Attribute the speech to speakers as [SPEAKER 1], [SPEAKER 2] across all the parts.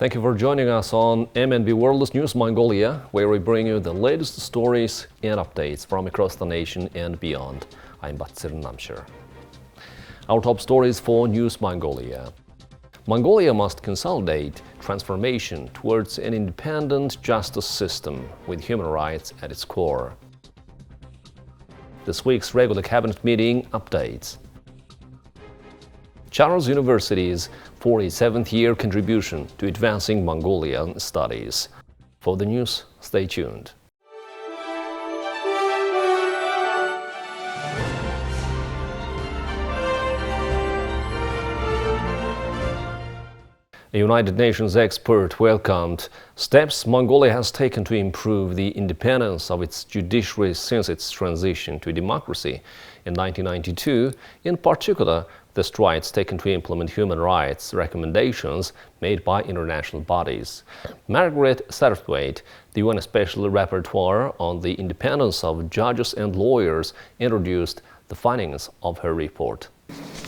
[SPEAKER 1] Thank you for joining us on MNB World News Mongolia, where we bring you the latest stories and updates from across the nation and beyond. I'm Batsir Namshir. Our top stories for News Mongolia. Mongolia must consolidate transformation towards an independent justice system with human rights at its core. This week's regular cabinet meeting updates. Charles University's 47th year contribution to advancing Mongolian studies. For the news, stay tuned. A United Nations expert welcomed steps Mongolia has taken to improve the independence of its judiciary since its transition to democracy in 1992, in particular the strides taken to implement human rights recommendations made by international bodies. Margaret Satterthwaite, the UN Special Rapporteur on the independence of judges and lawyers, introduced the findings of her report.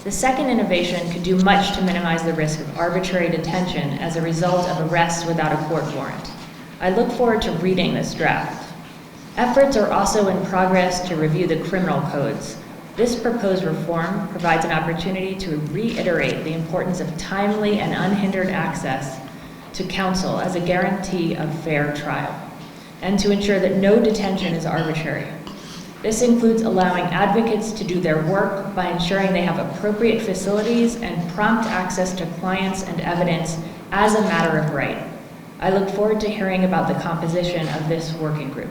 [SPEAKER 2] The second innovation could do much to minimize the risk of arbitrary detention as a result of arrest without a court warrant. I look forward to reading this draft. Efforts are also in progress to review the criminal codes. This proposed reform provides an opportunity to reiterate the importance of timely and unhindered access to counsel as a guarantee of fair trial, and to ensure that no detention is arbitrary. This includes allowing advocates to do their work by ensuring they have appropriate facilities and prompt access to clients and evidence as a matter of right. I look forward to hearing about the composition of this working group.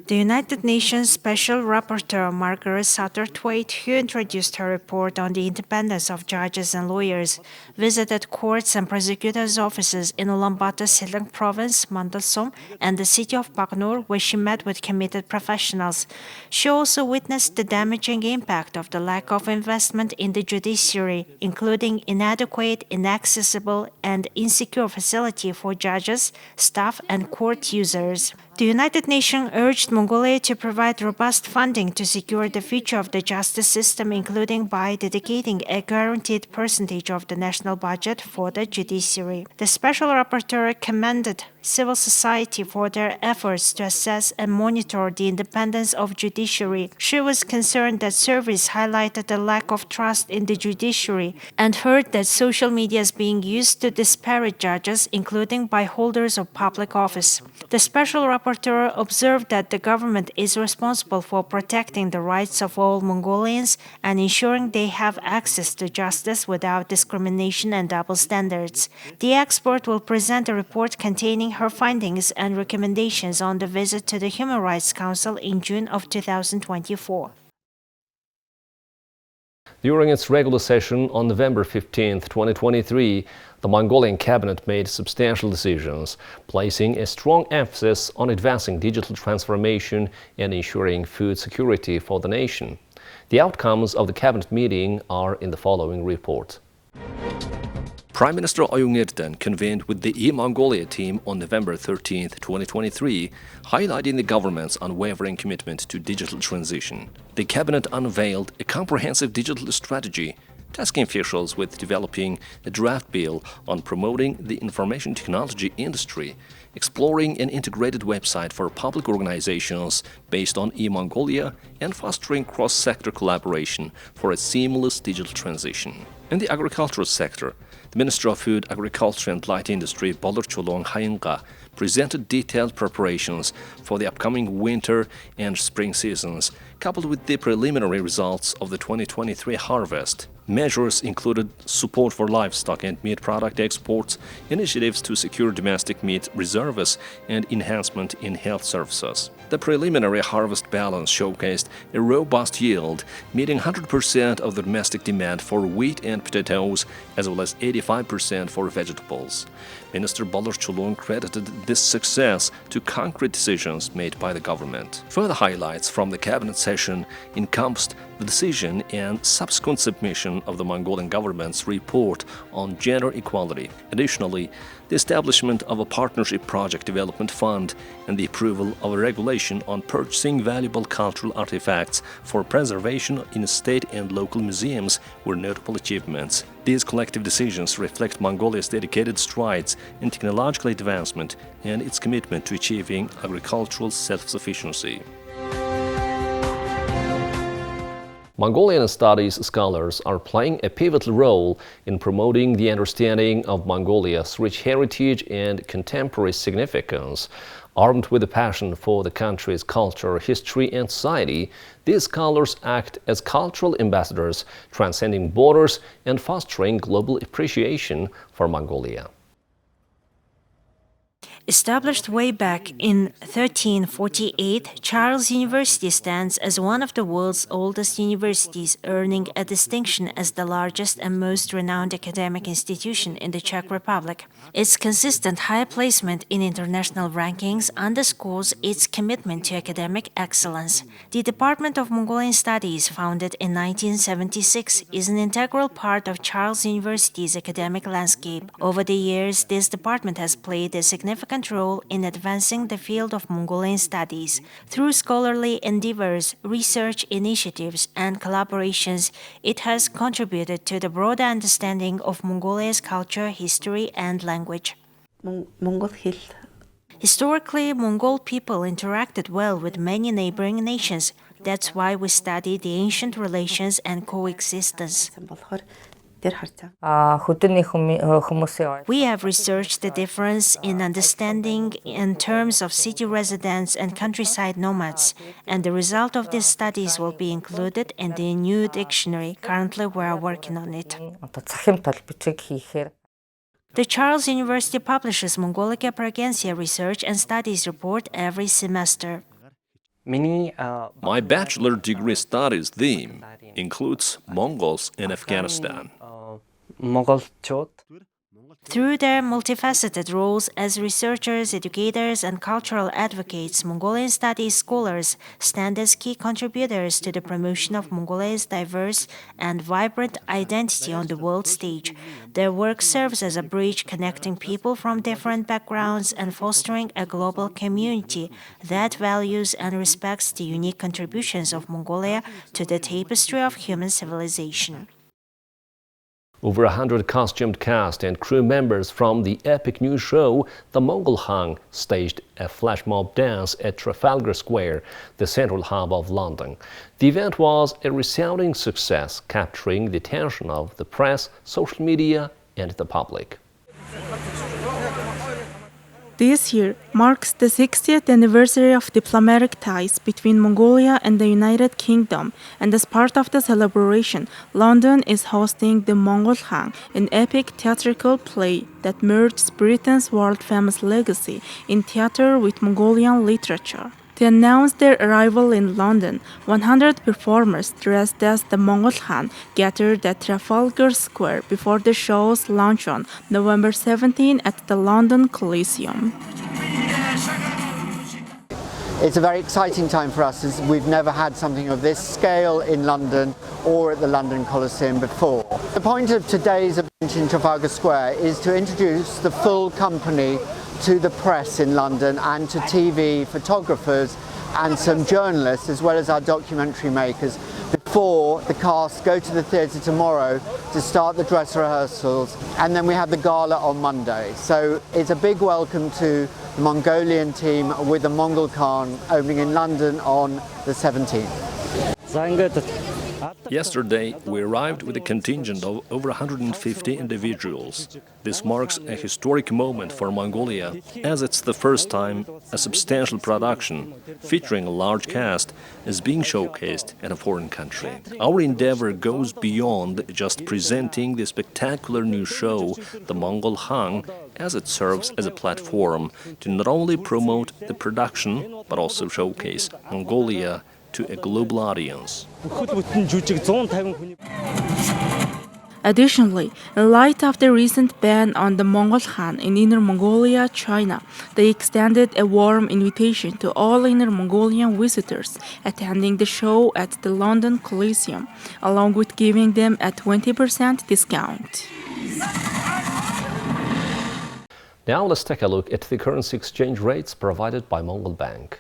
[SPEAKER 3] The United Nations Special Rapporteur Margaret Satterthwaite, who introduced her report on the independence of judges and lawyers, visited courts and prosecutors' offices in Ulaanbaatar Sileng Province, Mandalsom, and the city of Bagnur, where she met with committed professionals. She also witnessed the damaging impact of the lack of investment in the judiciary, including inadequate, inaccessible, and insecure facility for judges, staff, and court users. The United Nations urged Mongolia to provide robust funding to secure the future of the justice system, including by dedicating a guaranteed percentage of the national budget for the judiciary. The Special Rapporteur commended civil society for their efforts to assess and monitor the independence of judiciary. She was concerned that surveys highlighted the lack of trust in the judiciary and heard that social media is being used to disparage judges, including by holders of public office. The Special Rapporteur observed that the government is responsible for protecting the rights of all Mongolians and ensuring they have access to justice without discrimination and double standards. The expert will present a report containing her findings and recommendations on the visit to the Human Rights Council in June of 2024.
[SPEAKER 1] During its regular session on November 15, 2023, the Mongolian cabinet made substantial decisions, placing a strong emphasis on advancing digital transformation and ensuring food security for the nation. The outcomes of the cabinet meeting are in the following report. Prime Minister Oyun Erden convened with the e-Mongolia team on November 13, 2023, highlighting the government's unwavering commitment to digital transition. The cabinet unveiled a comprehensive digital strategy, tasking officials with developing a draft bill on promoting the information technology industry, exploring an integrated website for public organizations based on e-Mongolia, and fostering cross-sector collaboration for a seamless digital transition. In the agricultural sector, the Minister of Food, Agriculture and Light Industry, Bolor Cholong Hayinga, presented detailed preparations for the upcoming winter and spring seasons, coupled with the preliminary results of the 2023 harvest. Measures included support for livestock and meat product exports, initiatives to secure domestic meat reserves, and enhancement in health services. The preliminary harvest balance showcased a robust yield, meeting 100% of the domestic demand for wheat and potatoes, as well as 85% for vegetables. Minister Bolor Cholong credited this success to concrete decisions made by the government. Further highlights from the cabinet session encompassed the decision and subsequent submission of the Mongolian government's report on gender equality. Additionally, the establishment of a partnership project development fund and the approval of a regulation on purchasing valuable cultural artifacts for preservation in state and local museums were notable achievements. These collective decisions reflect Mongolia's dedicated strides in technological advancement and its commitment to achieving agricultural self-sufficiency. Mongolian Studies scholars are playing a pivotal role in promoting the understanding of Mongolia's rich heritage and contemporary significance. Armed with a passion for the country's culture, history, and society, these scholars act as cultural ambassadors, transcending borders and fostering global appreciation for Mongolia.
[SPEAKER 3] Established way back in 1348, Charles University stands as one of the world's oldest universities, earning a distinction as the largest and most renowned academic institution in the Czech Republic. Its consistent high placement in international rankings underscores its commitment to academic excellence. The Department of Mongolian Studies, founded in 1976, is an integral part of Charles University's academic landscape. Over the years, this department has played a significant role in advancing the field of Mongolian studies. Through scholarly endeavors, research initiatives, and collaborations, it has contributed to the broader understanding of Mongolia's culture, history, and language. Historically, Mongol people interacted well with many neighboring nations. That's why we study the ancient relations and coexistence. We have researched the difference in understanding in terms of city residents and countryside nomads, and the result of these studies will be included in the new dictionary. Currently, we are working on it. The Charles University publishes Mongolic Apragensia Research and Studies Report every semester.
[SPEAKER 1] My bachelor degree studies theme includes Mongols in Afghanistan.
[SPEAKER 3] Through their multifaceted roles as researchers, educators, and cultural advocates, Mongolian studies scholars stand as key contributors to the promotion of Mongolia's diverse and vibrant identity on the world stage. Their work serves as a bridge connecting people from different backgrounds and fostering a global community that values and respects the unique contributions of Mongolia to the tapestry of human civilization.
[SPEAKER 1] Over 100 costumed cast and crew members from the epic new show, The Mongol Hang, staged a flash mob dance at Trafalgar Square, the central hub of London. The event was a resounding success, capturing the attention of the press, social media, and the public.
[SPEAKER 4] This year marks the 60th anniversary of diplomatic ties between Mongolia and the United Kingdom, and as part of the celebration, London is hosting the Mongol Hang, an epic theatrical play that merges Britain's world-famous legacy in theater with Mongolian literature. To announce their arrival in London, 100 performers dressed as the Mongol Han gathered at Trafalgar Square before the show's launch on November 17 at the London Coliseum.
[SPEAKER 5] It's a very exciting time for us, as we've never had something of this scale in London or at the London Coliseum before. The point of today's event in Trafalgar Square is to introduce the full company to the press in London and to TV photographers and some journalists, as well as our documentary makers, before the cast go to the theatre tomorrow to start the dress rehearsals, and then we have the gala on Monday. So it's a big welcome to the Mongolian team with the Mongol Khan opening in London on the 17th.
[SPEAKER 1] Yesterday, we arrived with a contingent of over 150 individuals. This marks a historic moment for Mongolia, as it's the first time a substantial production, featuring a large cast, is being showcased in a foreign country. Our endeavor goes beyond just presenting the spectacular new show, The Mongol Hang, as it serves as a platform to not only promote the production, but also showcase Mongolia to a global audience.
[SPEAKER 4] Additionally, in light of the recent ban on the Mongol Han in Inner Mongolia, China, they extended a warm invitation to all Inner Mongolian visitors attending the show at the London Coliseum, along with giving them a 20% discount.
[SPEAKER 1] Now let's take a look at the currency exchange rates provided by Mongol Bank.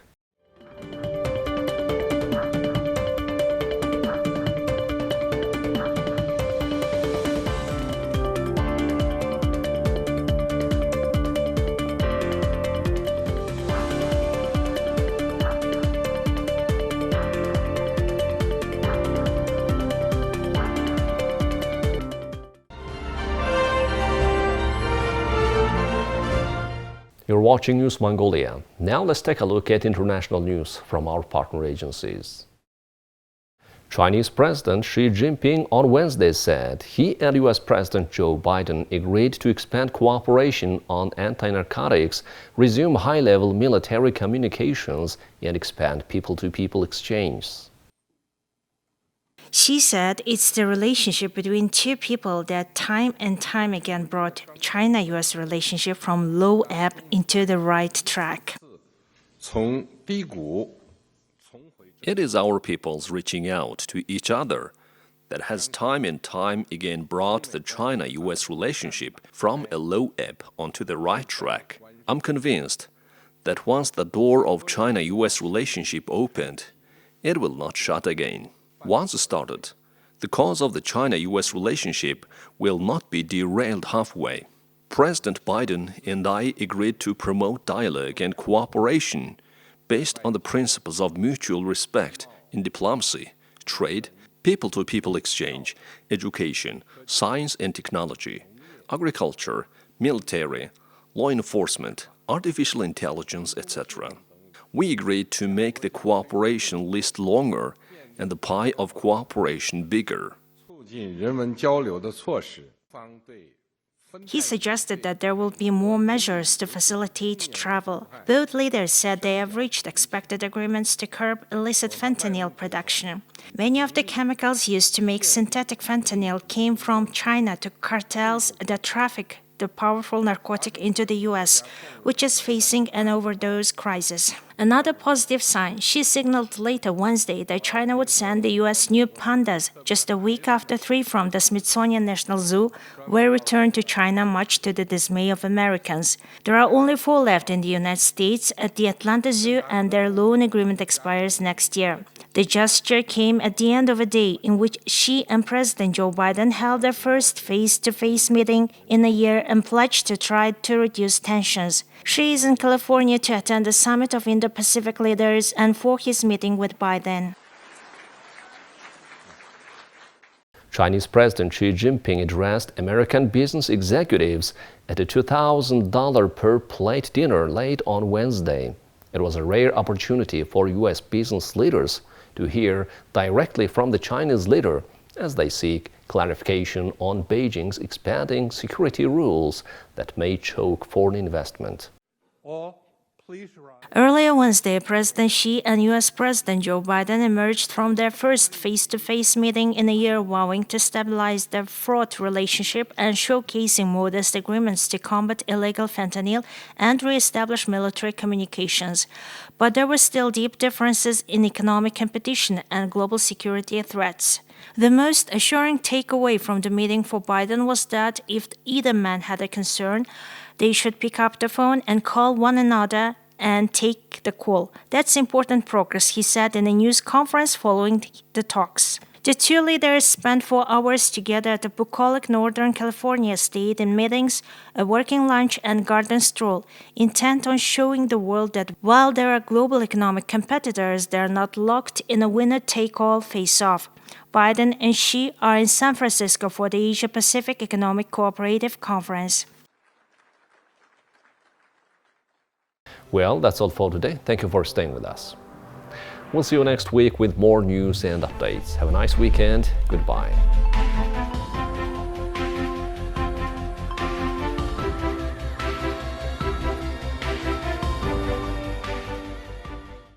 [SPEAKER 1] You're watching News Mongolia. Now let's take a look at international news from our partner agencies. Chinese President Xi Jinping on Wednesday said he and U.S. President Joe Biden agreed to expand cooperation on anti-narcotics, resume high-level military communications, and expand people-to-people exchanges.
[SPEAKER 3] She said it's the relationship between two people that time and time again brought China-US relationship from low ebb into the right track.
[SPEAKER 1] It is our peoples reaching out to each other that has time and time again brought the China-US relationship from a low ebb onto the right track. I'm convinced that once the door of China-US relationship opened, it will not shut again. Once started, the cause of the China-US relationship will not be derailed halfway. President Biden and I agreed to promote dialogue and cooperation based on the principles of mutual respect in diplomacy, trade, people-to-people exchange, education, science and technology, agriculture, military, law enforcement, artificial intelligence, etc. We agreed to make the cooperation list longer and the pie of cooperation bigger.
[SPEAKER 3] He suggested that there will be more measures to facilitate travel. Both leaders said they have reached expected agreements to curb illicit fentanyl production. Many of the chemicals used to make synthetic fentanyl came from China to cartels that traffic the powerful narcotic into the U.S., which is facing an overdose crisis. Another positive sign, she signaled later Wednesday that China would send the U.S. new pandas just a week after 3 from the Smithsonian National Zoo were returned to China, much to the dismay of Americans. There are only 4 left in the United States at the Atlanta Zoo, and their loan agreement expires next year. The gesture came at the end of a day in which Xi and President Joe Biden held their first face-to-face meeting in a year and pledged to try to reduce tensions. Xi is in California to attend the summit of Indo-Pacific leaders and for his meeting with Biden.
[SPEAKER 1] Chinese President Xi Jinping addressed American business executives at a $2,000 per plate dinner late on Wednesday. It was a rare opportunity for U.S. business leaders to hear directly from the Chinese leader as they seek clarification on Beijing's expanding security rules that may choke foreign investment.
[SPEAKER 3] Earlier Wednesday, President Xi and U.S. President Joe Biden emerged from their first face-to-face meeting in a year, vowing to stabilize their fraught relationship and showcasing modest agreements to combat illegal fentanyl and re-establish military communications. But there were still deep differences in economic competition and global security threats. The most assuring takeaway from the meeting for Biden was that if either man had a concern, they should pick up the phone and call one another and take the call. That's important progress, he said in a news conference following the talks. The two leaders spent 4 hours together at the bucolic Northern California State in meetings, a working lunch, and garden stroll, intent on showing the world that while there are global economic competitors, they are not locked in a winner-take-all face-off. Biden and Xi are in San Francisco for the Asia-Pacific Economic Cooperative Conference.
[SPEAKER 1] Well, that's all for today. Thank you for staying with us. We'll see you next week with more news and updates. Have a nice weekend. Goodbye.